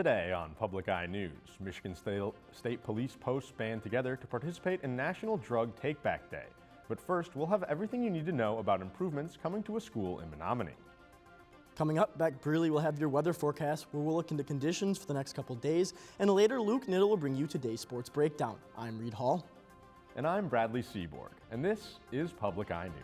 Today on Public Eye News, Michigan State Police posts band together to participate in National Drug Take-Back Day. But first, we'll have everything you need to know about improvements coming to a school in Menominee. Coming up, Beck Brearley will have your weather forecast where we'll look into conditions for the next couple days, and later Luke Niddle will bring you today's sports breakdown. I'm Reed Hall. And I'm Bradley Seaborg, and this is Public Eye News.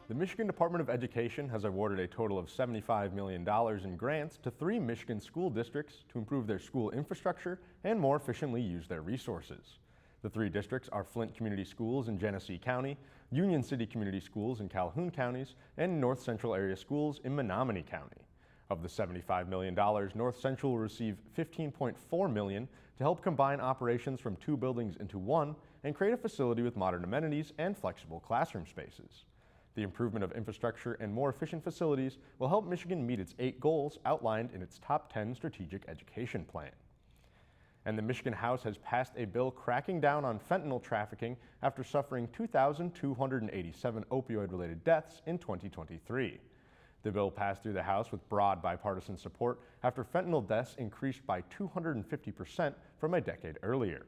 The Michigan Department of Education has awarded a total of $75 million in grants to 3 Michigan school districts to improve their school infrastructure and more efficiently use their resources. The 3 districts are Flint Community Schools in Genesee County, Union City Community Schools in Calhoun counties, and North Central Area Schools in Menominee County. Of the $75 million, North Central will receive $15.4 million to help combine operations from 2 buildings into 1 and create a facility with modern amenities and flexible classroom spaces. The improvement of infrastructure and more efficient facilities will help Michigan meet its 8 goals outlined in its Top 10 Strategic Education Plan. And the Michigan House has passed a bill cracking down on fentanyl trafficking after suffering 2,287 opioid-related deaths in 2023. The bill passed through the House with broad bipartisan support after fentanyl deaths increased by 250% from a decade earlier.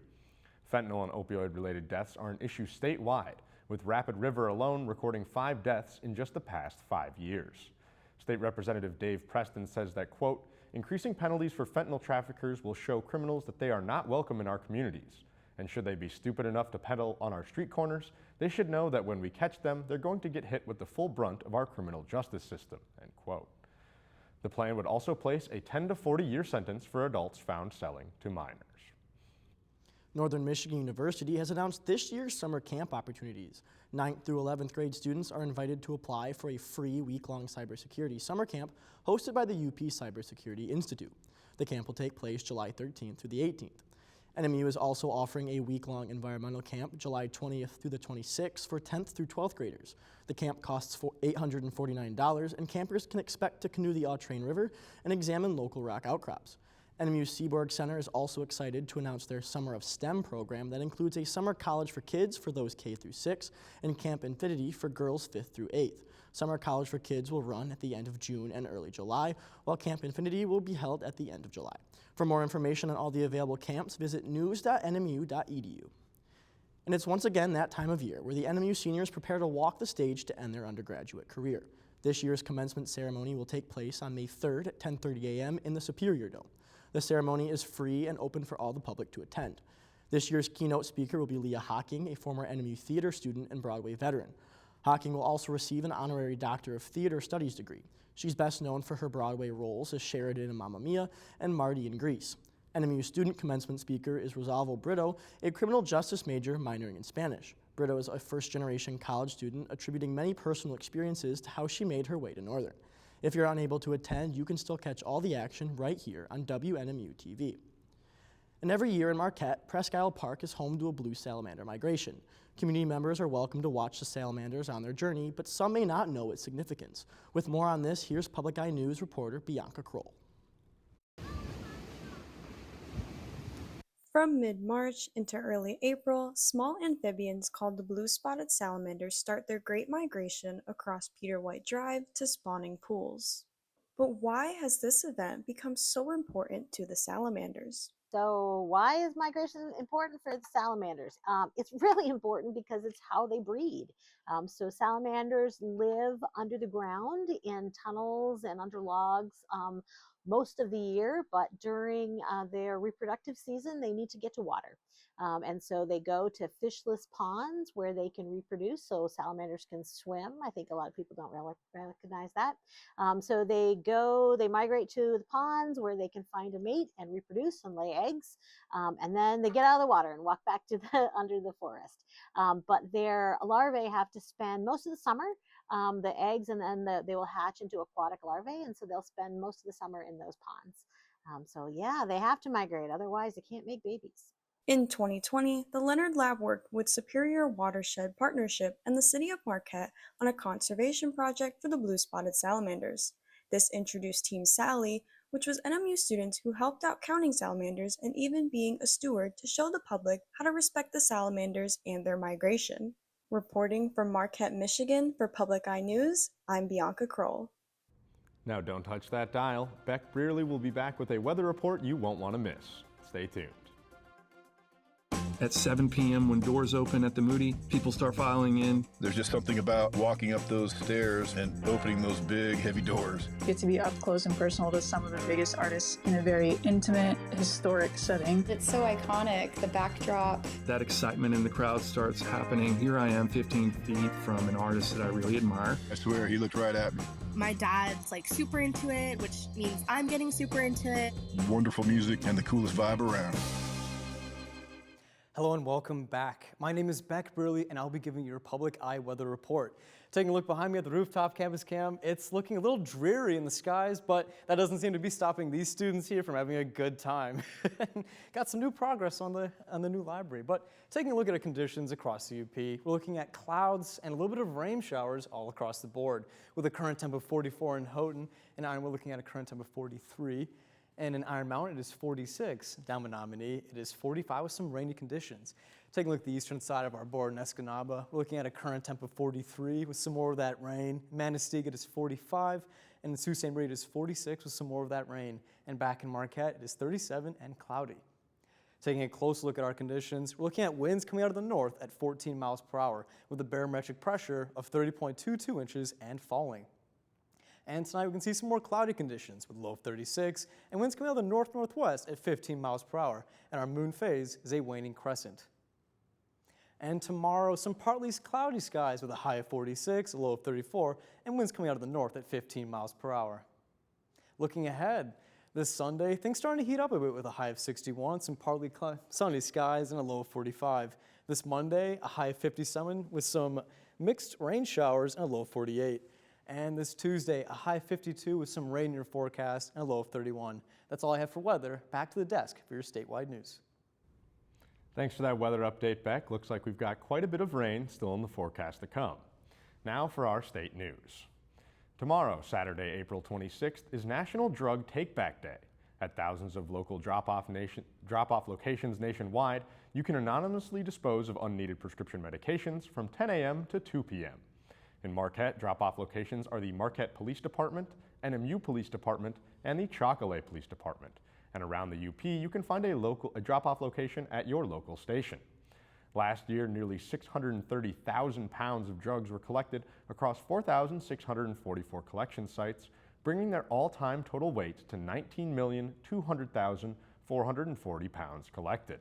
Fentanyl and opioid-related deaths are an issue statewide, with Rapid River alone recording 5 deaths in just the past 5 years. State Representative Dave Preston says that, quote, increasing penalties for fentanyl traffickers will show criminals that they are not welcome in our communities. And should they be stupid enough to peddle on our street corners, they should know that when we catch them, they're going to get hit with the full brunt of our criminal justice system, end quote. The plan would also place a 10 to 40-year sentence for adults found selling to minors. Northern Michigan University has announced this year's summer camp opportunities. 9th through 11th grade students are invited to apply for a free week-long cybersecurity summer camp hosted by the UP Cybersecurity Institute. The camp will take place July 13th through the 18th. NMU is also offering a week-long environmental camp July 20th through the 26th for 10th through 12th graders. The camp costs $849, and campers can expect to canoe the Autrain River and examine local rock outcrops. NMU Seaborg Center is also excited to announce their Summer of STEM program that includes a summer college for kids for those K through 6 and Camp Infinity for girls 5th through 8th. Summer college for kids will run at the end of June and early July, while Camp Infinity will be held at the end of July. For more information on all the available camps, visit news.nmu.edu. And it's once again that time of year where the NMU seniors prepare to walk the stage to end their undergraduate career. This year's commencement ceremony will take place on May 3rd at 10:30 a.m. in the Superior Dome. The ceremony is free and open for all the public to attend. This year's keynote speaker will be Leah Hocking, a former NMU theater student and Broadway veteran. Hocking will also receive an honorary Doctor of Theater Studies degree. She's best known for her Broadway roles as Sheridan in Mamma Mia and Marty in Grease. NMU student commencement speaker is Rosalvo Brito, a criminal justice major minoring in Spanish. Brito is a first-generation college student, attributing many personal experiences to how she made her way to Northern. If you're unable to attend, you can still catch all the action right here on WNMU TV. And every year in Marquette, Presque Isle Park is home to a blue salamander migration. Community members are welcome to watch the salamanders on their journey, but some may not know its significance. With more on this, here's Public Eye News reporter Bianca Kroll. From mid-March into early April, small amphibians called the blue-spotted salamanders start their great migration across Peter White Drive to spawning pools. But why has this event become so important to the salamanders? So why is migration important for the salamanders? It's really important because it's how they breed. So salamanders live under the ground in tunnels and under logs most of the year, but during their reproductive season, they need to get to water. And so they go to fishless ponds where they can reproduce, so salamanders can swim. I think a lot of people don't really recognize that. So they migrate to the ponds where they can find a mate and reproduce and lay eggs. And then they get out of the water and walk back to under the forest. But their larvae have to spend most of the summer, the eggs, and then they will hatch into aquatic larvae. And so they'll spend most of the summer in those ponds. So yeah, they have to migrate, otherwise they can't make babies. In 2020, the Leonard Lab worked with Superior Watershed Partnership and the City of Marquette on a conservation project for the blue-spotted salamanders. This introduced Team Sally, which was NMU students who helped out counting salamanders and even being a steward to show the public how to respect the salamanders and their migration. Reporting from Marquette, Michigan for Public Eye News, I'm Bianca Kroll. Now don't touch that dial. Beck Brearley will be back with a weather report you won't want to miss. Stay tuned. At 7 p.m. when doors open at the Moody, people start filing in. There's just something about walking up those stairs and opening those big, heavy doors. Get to be up close and personal to some of the biggest artists in a very intimate, historic setting. It's so iconic, the backdrop. That excitement in the crowd starts happening. Here I am 15 feet from an artist that I really admire. I swear, he looked right at me. My dad's like super into it, which means I'm getting super into it. Wonderful music and the coolest vibe around. Hello and welcome back. My name is Beck Brearley and I'll be giving you your Public Eye weather report. Taking a look behind me at the rooftop campus cam, it's looking a little dreary in the skies, but that doesn't seem to be stopping these students here from having a good time. Got some new progress on the new library, but taking a look at the conditions across the UP, we're looking at clouds and a little bit of rain showers all across the board, with a current temp of 44 in Houghton, and we're looking at a current temp of 43. And in Iron Mountain, it is 46. Down Menominee, it is 45 with some rainy conditions. Taking a look at the eastern side of our board in Escanaba, we're looking at a current temp of 43 with some more of that rain. Manistee, it is 45, and in Sault Ste. Marie, it is 46 with some more of that rain. And back in Marquette, it is 37 and cloudy. Taking a close look at our conditions, we're looking at winds coming out of the north at 14 miles per hour with a barometric pressure of 30.22 inches and falling. And tonight we can see some more cloudy conditions with a low of 36 and winds coming out of the north-northwest at 15 miles per hour. And our moon phase is a waning crescent. And tomorrow, some partly cloudy skies with a high of 46, a low of 34, and winds coming out of the north at 15 miles per hour. Looking ahead, this Sunday, things starting to heat up a bit with a high of 61, some partly sunny skies, and a low of 45. This Monday, a high of 57 with some mixed rain showers and a low of 48. And this Tuesday, a high of 52 with some rain in your forecast and a low of 31. That's all I have for weather. Back to the desk for your statewide news. Thanks for that weather update, Beck. Looks like we've got quite a bit of rain still in the forecast to come. Now for our state news. Tomorrow, Saturday, April 26th, is National Drug Take-Back Day. At thousands of local drop-off locations nationwide, you can anonymously dispose of unneeded prescription medications from 10 a.m. to 2 p.m. In Marquette, drop-off locations are the Marquette Police Department, NMU Police Department, and the Chocolate Police Department. And around the UP, you can find a drop-off location at your local station. Last year, nearly 630,000 pounds of drugs were collected across 4,644 collection sites, bringing their all-time total weight to 19,200,440 pounds collected.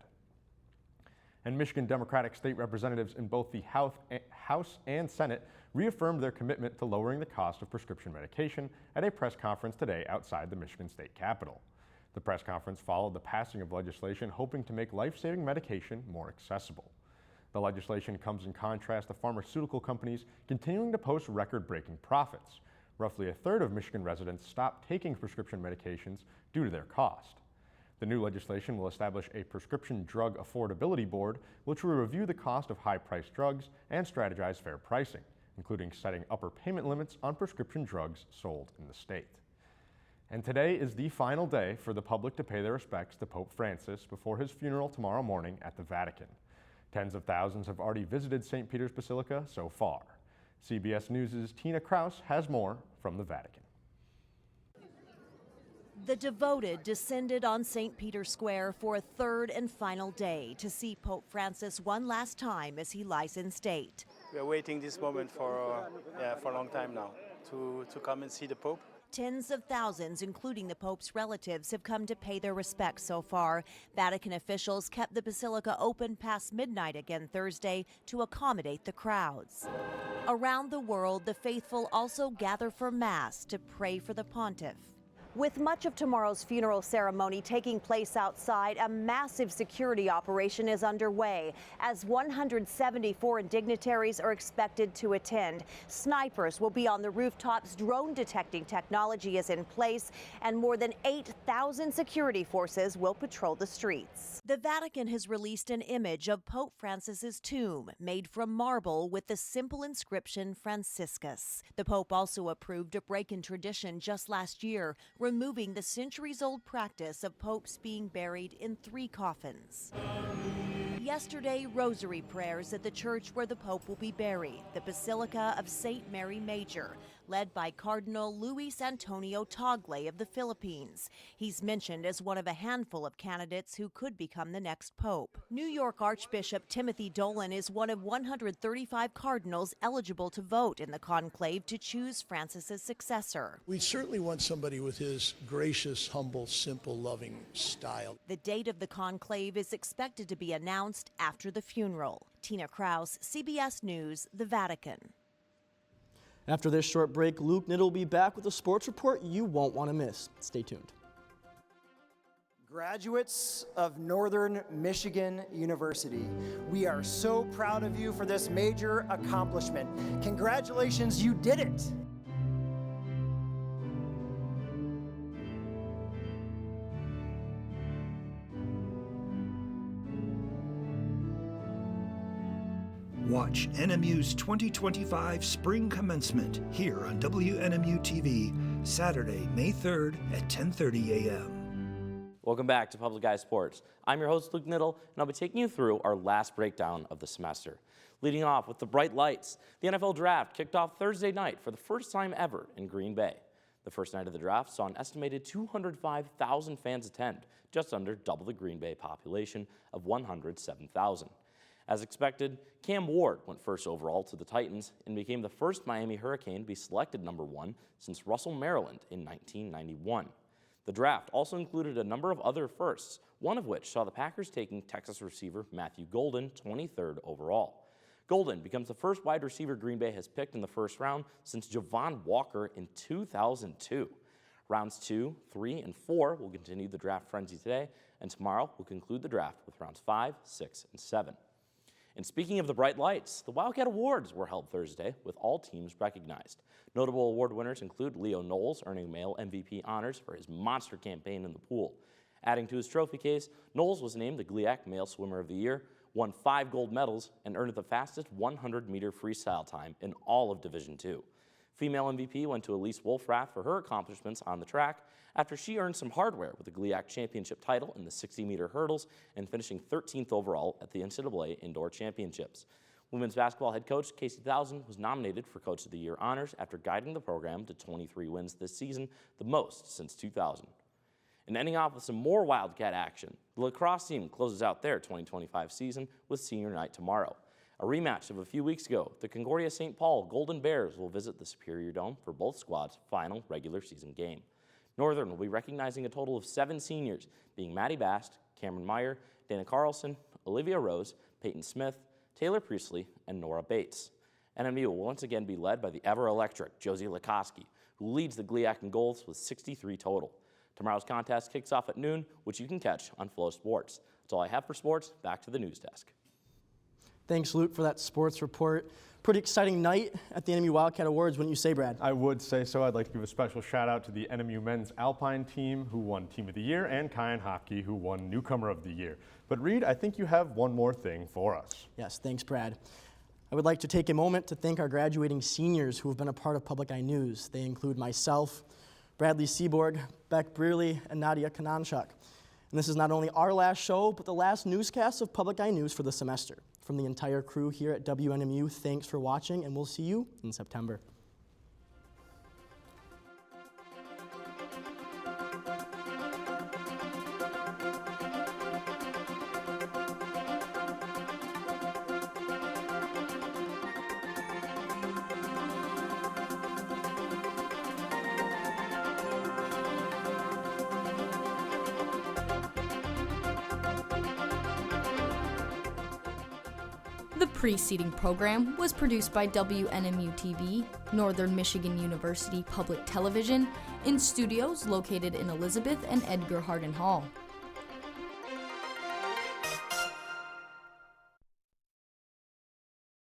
And Michigan Democratic state representatives in both the House and Senate reaffirmed their commitment to lowering the cost of prescription medication at a press conference today outside the Michigan State Capitol. The press conference followed the passing of legislation hoping to make life-saving medication more accessible. The legislation comes in contrast to pharmaceutical companies continuing to post record-breaking profits. Roughly a third of Michigan residents stopped taking prescription medications due to their cost. The new legislation will establish a prescription drug affordability board, which will review the cost of high-priced drugs and strategize fair pricing, including setting upper payment limits on prescription drugs sold in the state. And today is the final day for the public to pay their respects to Pope Francis before his funeral tomorrow morning at the Vatican. Tens of thousands have already visited St. Peter's Basilica so far. CBS News' Tina Kraus has more from the Vatican. The devoted descended on St. Peter's Square for a third and final day to see Pope Francis one last time as he lies in state. We are waiting this moment for a long time now to come and see the Pope. Tens of thousands, including the Pope's relatives, have come to pay their respects so far. Vatican officials kept the basilica open past midnight again Thursday to accommodate the crowds. Around the world, the faithful also gather for Mass to pray for the pontiff. With much of tomorrow's funeral ceremony taking place outside, a massive security operation is underway as 174 dignitaries are expected to attend. Snipers will be on the rooftops, drone detecting technology is in place, and more than 8,000 security forces will patrol the streets. The Vatican has released an image of Pope Francis's tomb made from marble with the simple inscription Franciscus. The Pope also approved a break in tradition just last year, removing the centuries-old practice of popes being buried in 3 coffins. Yesterday, rosary prayers at the church where the Pope will be buried, the Basilica of St. Mary Major, led by Cardinal Luis Antonio Tagle of the Philippines. He's mentioned as one of a handful of candidates who could become the next Pope. New York Archbishop Timothy Dolan is one of 135 cardinals eligible to vote in the conclave to choose Francis's successor. We certainly want somebody with his gracious, humble, simple, loving style. The date of the conclave is expected to be announced after the funeral. Tina Kraus, CBS News, the Vatican. After this short break, Luke Niddle will be back with a sports report you won't want to miss. Stay tuned. Graduates of Northern Michigan University, we are so proud of you for this major accomplishment. Congratulations, you did it! Watch NMU's 2025 Spring Commencement here on WNMU TV, Saturday, May 3rd at 10:30 a.m. Welcome back to Public Eye Sports. I'm your host, Luke Niddle, and I'll be taking you through our last breakdown of the semester. Leading off with the bright lights, the NFL Draft kicked off Thursday night for the first time ever in Green Bay. The first night of the draft saw an estimated 205,000 fans attend, just under double the Green Bay population of 107,000. As expected, Cam Ward went first overall to the Titans and became the first Miami Hurricane to be selected number 1 since Russell Maryland in 1991. The draft also included a number of other firsts, one of which saw the Packers taking Texas receiver Matthew Golden 23rd overall. Golden becomes the first wide receiver Green Bay has picked in the first round since Javon Walker in 2002. Rounds 2, 3, and 4 will continue the draft frenzy today, and tomorrow we'll conclude the draft with rounds 5, 6, and 7. And speaking of the bright lights, the Wildcat Awards were held Thursday with all teams recognized. Notable award winners include Leo Knowles earning male MVP honors for his monster campaign in the pool. Adding to his trophy case, Knowles was named the GLIAC Male Swimmer of the Year, won 5 gold medals, and earned the fastest 100-meter freestyle time in all of Division II. Female MVP went to Elise Wolfrath for her accomplishments on the track after she earned some hardware with the GLIAC Championship title in the 60-meter hurdles and finishing 13th overall at the NCAA Indoor Championships. Women's basketball head coach Casey Thousand was nominated for Coach of the Year honors after guiding the program to 23 wins this season, the most since 2000. And ending off with some more Wildcat action, the lacrosse team closes out their 2025 season with senior night tomorrow. A rematch of a few weeks ago, the Concordia St. Paul Golden Bears will visit the Superior Dome for both squads' final regular season game. Northern will be recognizing a total of 7 seniors, being Maddie Bast, Cameron Meyer, Dana Carlson, Olivia Rose, Peyton Smith, Taylor Priestley, and Nora Bates. NMU will once again be led by the ever-electric Josie Likoski, who leads the GLIAC in goals with 63 total. Tomorrow's contest kicks off at noon, which you can catch on Flow Sports. That's all I have for sports. Back to the news desk. Thanks, Luke, for that sports report. Pretty exciting night at the NMU Wildcat Awards, wouldn't you say, Brad? I would say so. I'd like to give a special shout out to the NMU men's Alpine team, who won Team of the Year, and Kyan Hockey, who won Newcomer of the Year. But Reed, I think you have one more thing for us. Yes, thanks, Brad. I would like to take a moment to thank our graduating seniors who have been a part of Public Eye News. They include myself, Bradley Seaborg, Beck Brearley, and Nadia Kananchuk. And this is not only our last show, but the last newscast of Public Eye News for the semester. From the entire crew here at WNMU, thanks for watching, and we'll see you in September. The preceding program was produced by WNMU TV, Northern Michigan University Public Television, in studios located in Elizabeth and Edgar Hardin Hall.